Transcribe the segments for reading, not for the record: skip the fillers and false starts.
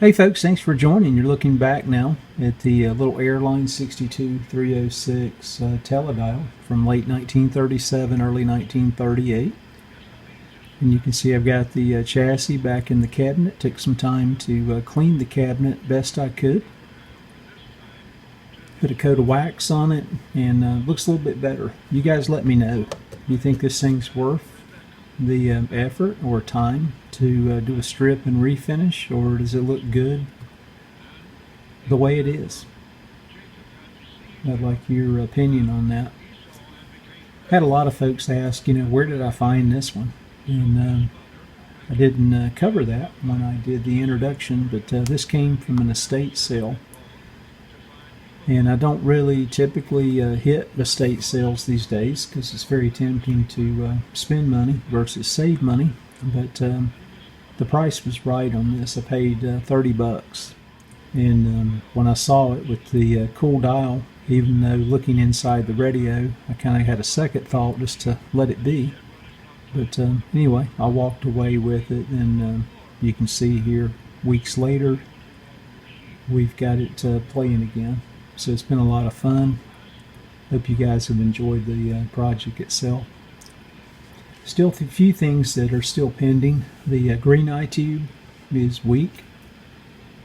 Hey folks, thanks for joining. You're looking back now at the little Airline 62306 Teledial from late 1937, early 1938. And you can see I've got the chassis back in the cabinet. Took some time to clean the cabinet best I could. Put a coat of wax on it and looks a little bit better. You guys let me know. Do you think this thing's worth the effort or time to do a strip and refinish, or does it look good the way it is? I'd like your opinion on that. Had a lot of folks ask, where did I find this one? And I didn't cover that when I did the introduction, but this came from an estate sale. And I don't really typically hit estate sales these days because it's very tempting to spend money versus save money. But the price was right on this. I paid $30. And when I saw it with the cool dial, even though looking inside the radio, I kind of had a second thought just to let it be. But anyway, I walked away with it, and you can see here, weeks later, we've got it playing again. So it's been a lot of fun. Hope you guys have enjoyed the project itself. Still a few things that are still pending. The green eye tube is weak,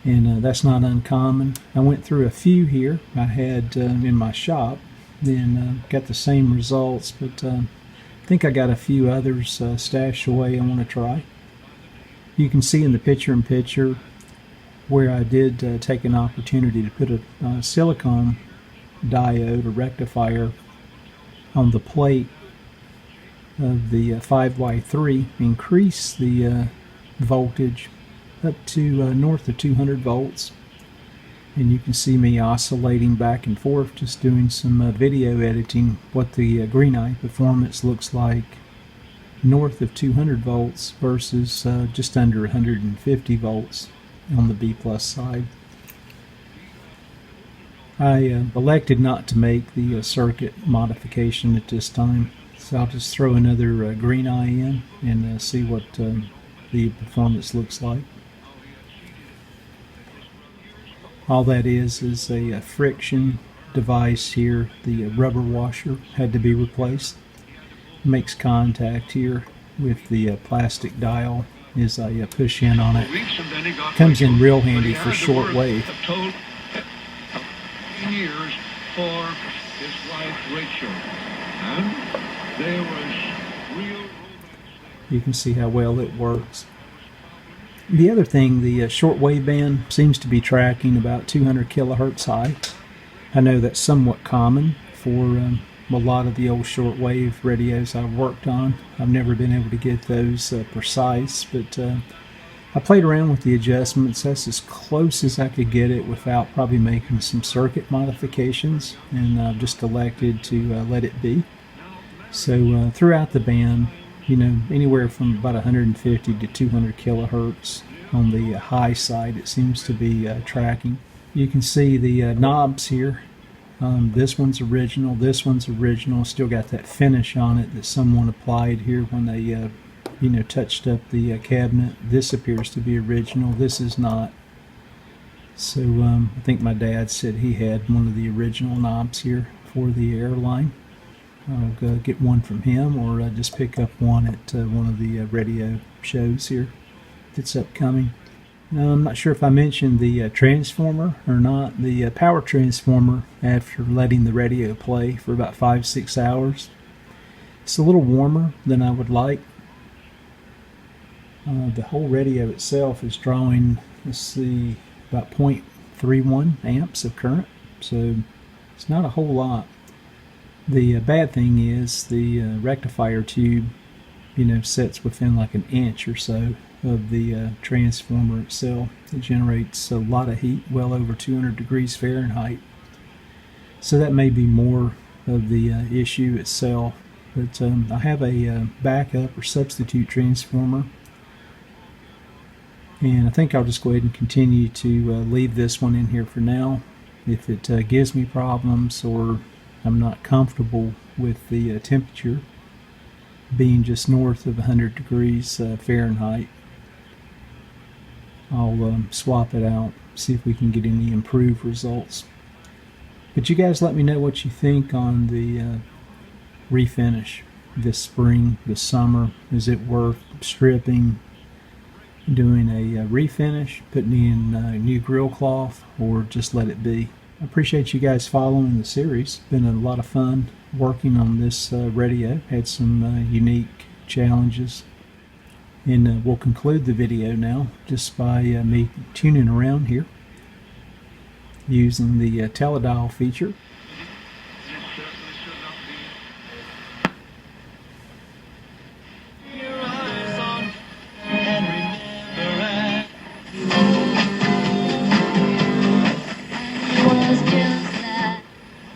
and that's not uncommon. I went through a few here I had in my shop, then got the same results, but I think I got a few others stashed away I want to try. You can see in the picture-in-picture where I did take an opportunity to put a silicone diode or rectifier on the plate of the 5Y3, increase the voltage up to north of 200 volts. And you can see me oscillating back and forth, just doing some video editing, what the green eye performance looks like north of 200 volts versus just under 150 volts on the B plus side. I elected not to make the circuit modification at this time, so I'll just throw another green eye in and see what the performance looks like. All that is a friction device here. The rubber washer had to be replaced. Makes contact here with the plastic dial as I push in on it. Comes in real handy for shortwave. Years for his wife Rachel, and there was real. You can see how well it works. The other thing, the shortwave band seems to be tracking about 200 kilohertz high. I know that's somewhat common for a lot of the old shortwave radios I've worked on. I've never been able to get those precise, but I played around with the adjustments. That's as close as I could get it without probably making some circuit modifications, and I've just elected to let it be. So throughout the band, anywhere from about 150 to 200 kilohertz on the high side, it seems to be tracking. You can see the knobs here. This one's original, this one's original. Still got that finish on it that someone applied here when they touched up the cabinet. This appears to be original, this is not. So I think my dad said he had one of the original knobs here for the Airline. I'll go get one from him, or just pick up one at one of the radio shows here that's upcoming. I'm not sure if I mentioned the transformer or not. The power transformer, after letting the radio play for about 5-6 hours, it's a little warmer than I would like. The whole radio itself is drawing, let's see, about 0.31 amps of current, so it's not a whole lot. The bad thing is the rectifier tube, sits within like an inch or so of the transformer itself. It generates a lot of heat, well over 200 degrees Fahrenheit. So that may be more of the issue itself. But I have a backup or substitute transformer, and I think I'll just go ahead and continue to leave this one in here for now. If it gives me problems, or I'm not comfortable with the temperature being just north of 100 degrees Fahrenheit, I'll swap it out, see if we can get any improved results. But you guys let me know what you think on the refinish this spring, this summer. Is it worth stripping, doing a refinish, putting in new grill cloth, or just let it be? I appreciate you guys following the series. It's been a lot of fun working on this radio. Had some unique challenges. And we'll conclude the video now just by me tuning around here using the Teledial feature.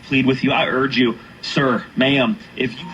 Plead with you, I urge you, sir, ma'am, if you